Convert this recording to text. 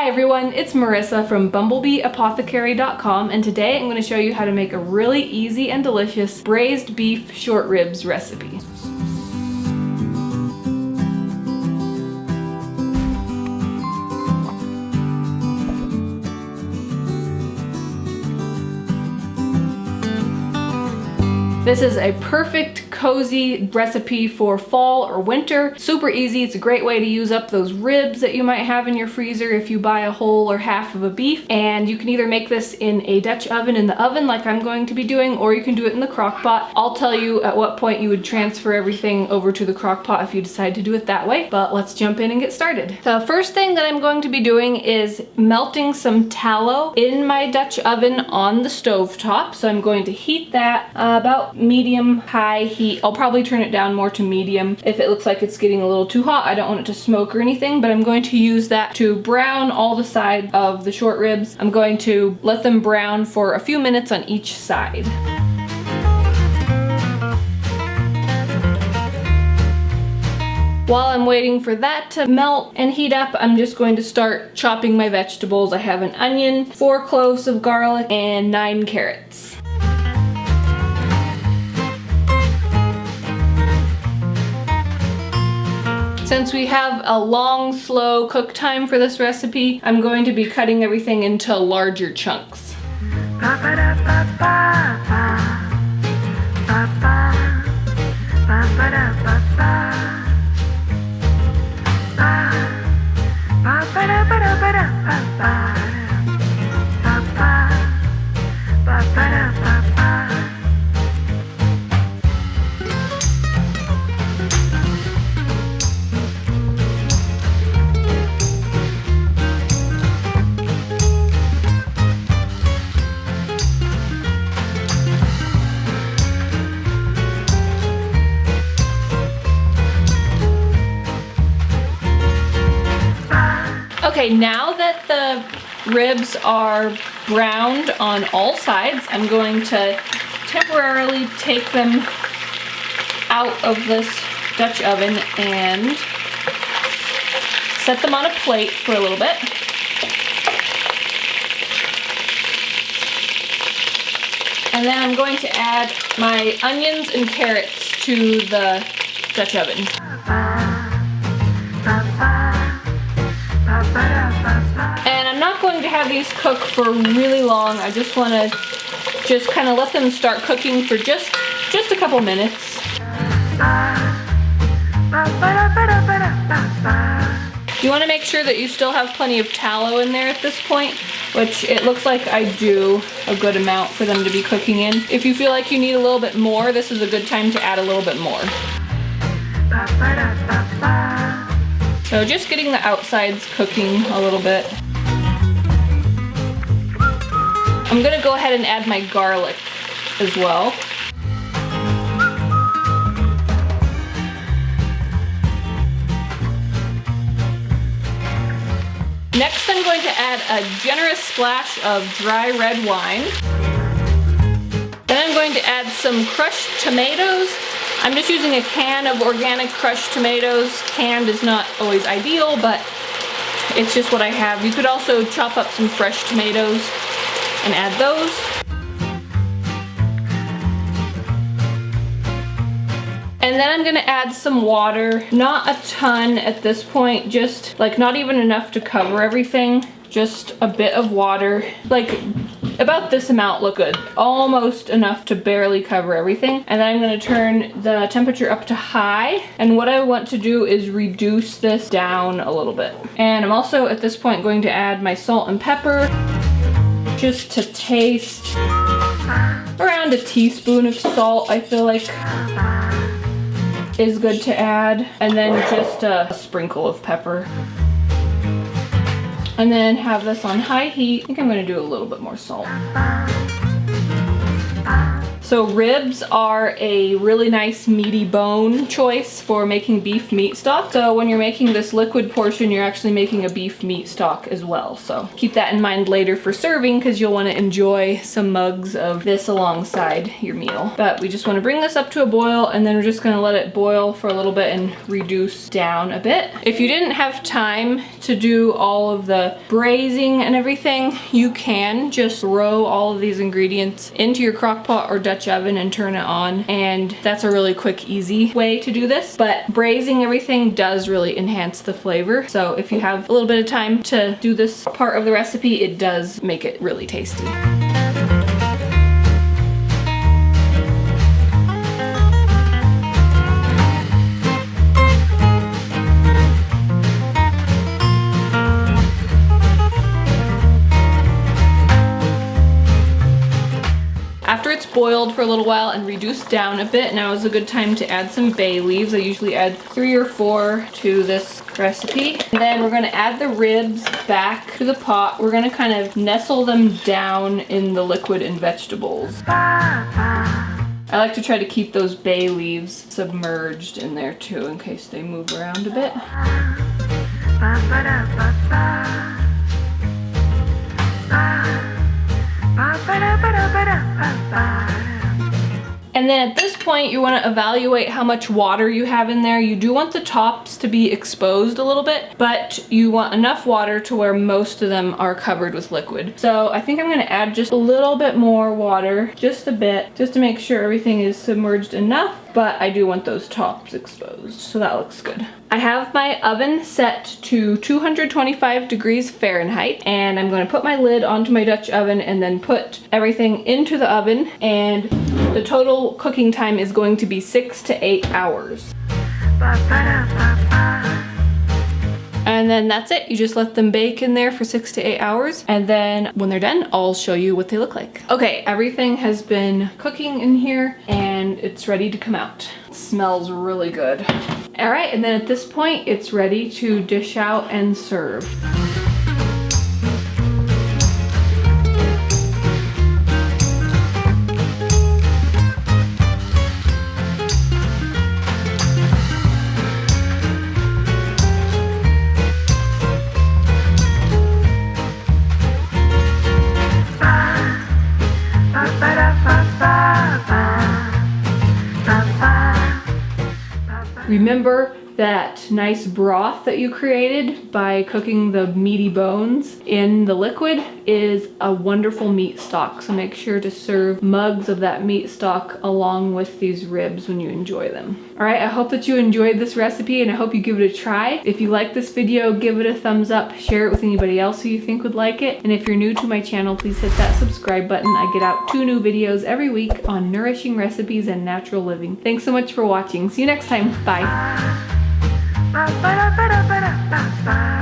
Hi everyone, it's Marissa from bumblebeeapothecary.com, and today I'm going to show you how to make a really easy and delicious braised beef short ribs recipe. This is a perfect, cozy recipe for fall or winter. Super easy. It's a great way to use up those ribs that you might have in your freezer if you buy a whole or half of a beef. And you can either make this in a Dutch oven in the oven like I'm going to be doing, or you can do it in the crock pot. I'll tell you at what point you would transfer everything over to the crock pot if you decide to do it that way. But let's jump in and get started. The first thing that I'm going to be doing is melting some tallow in my Dutch oven on the stove top. So I'm going to heat that about medium high heat. I'll probably turn it down more to medium if it looks like it's getting a little too hot. I don't want it to smoke or anything, but I'm going to use that to brown all the sides of the short ribs. I'm going to let them brown for a few minutes on each side. While I'm waiting for that to melt and heat up, I'm just going to start chopping my vegetables. I have an onion, 4 cloves of garlic, and 9 carrots. Since we have a long, slow cook time for this recipe, I'm going to be cutting everything into larger chunks. Okay, now that the ribs are browned on all sides, I'm going to temporarily take them out of this Dutch oven and set them on a plate for a little bit. And then I'm going to add my onions and carrots to the Dutch oven. And I'm not going to have these cook for really long. I just want to kind of let them start cooking for just a couple minutes. You want to make sure that you still have plenty of tallow in there at this point, which it looks like I do a good amount for them to be cooking in. If you feel like you need a little bit more, this is a good time to add a little bit more. So just getting the outsides cooking a little bit. I'm gonna go ahead and add my garlic as well. Next, I'm going to add a generous splash of dry red wine. Then I'm going to add some crushed tomatoes. I'm just using a can of organic crushed tomatoes. Canned is not always ideal, but it's just what I have. You could also chop up some fresh tomatoes and add those. And then I'm gonna add some water. Not a ton at this point, just like not even enough to cover everything. Just a bit of water, like about this amount look good. Almost enough to barely cover everything. And then I'm gonna turn the temperature up to high. And what I want to do is reduce this down a little bit. And I'm also at this point going to add my salt and pepper just to taste. Around a teaspoon of salt, I feel like is good to add. And then just a sprinkle of pepper. And then have this on high heat. I think I'm gonna do a little bit more salt. So ribs are a really nice meaty bone choice for making beef meat stock. So when you're making this liquid portion, you're actually making a beef meat stock as well. So keep that in mind later for serving, because you'll want to enjoy some mugs of this alongside your meal. But we just want to bring this up to a boil, and then we're just going to let it boil for a little bit and reduce down a bit. If you didn't have time to do all of the braising and everything, you can just throw all of these ingredients into your crock pot or Dutch oven and turn it on, and that's a really quick, easy way to do this. But braising everything does really enhance the flavor, so if you have a little bit of time to do this part of the recipe, it does make it really tasty. After it's boiled for a little while and reduced down a bit, now is a good time to add some bay leaves. I usually add 3 or 4 to this recipe. And then we're going to add the ribs back to the pot. We're going to kind of nestle them down in the liquid and vegetables. I like to try to keep those bay leaves submerged in there too, in case they move around a bit. And then at this point, you want to evaluate how much water you have in there. You do want the tops to be exposed a little bit, but you want enough water to where most of them are covered with liquid. So I think I'm going to add just a little bit more water, just a bit, just to make sure everything is submerged enough. But I do want those tops exposed, so that looks good. I have my oven set to 225 degrees Fahrenheit, and I'm going to put my lid onto my Dutch oven and then put everything into the oven, and the total cooking time is going to be 6 to 8 hours. And then that's it. You just let them bake in there for 6 to 8 hours. And then when they're done, I'll show you what they look like. Okay, everything has been cooking in here and it's ready to come out. It smells really good. All right, and then at this point, it's ready to dish out and serve. Remember that nice broth that you created by cooking the meaty bones in the liquid is a wonderful meat stock. So make sure to serve mugs of that meat stock along with these ribs when you enjoy them. All right, I hope that you enjoyed this recipe and I hope you give it a try. If you like this video, give it a thumbs up, share it with anybody else who you think would like it. And if you're new to my channel, please hit that subscribe button. I get out 2 new videos every week on nourishing recipes and natural living. Thanks so much for watching. See you next time. Bye. Ba ba da ba da ba da ba ba.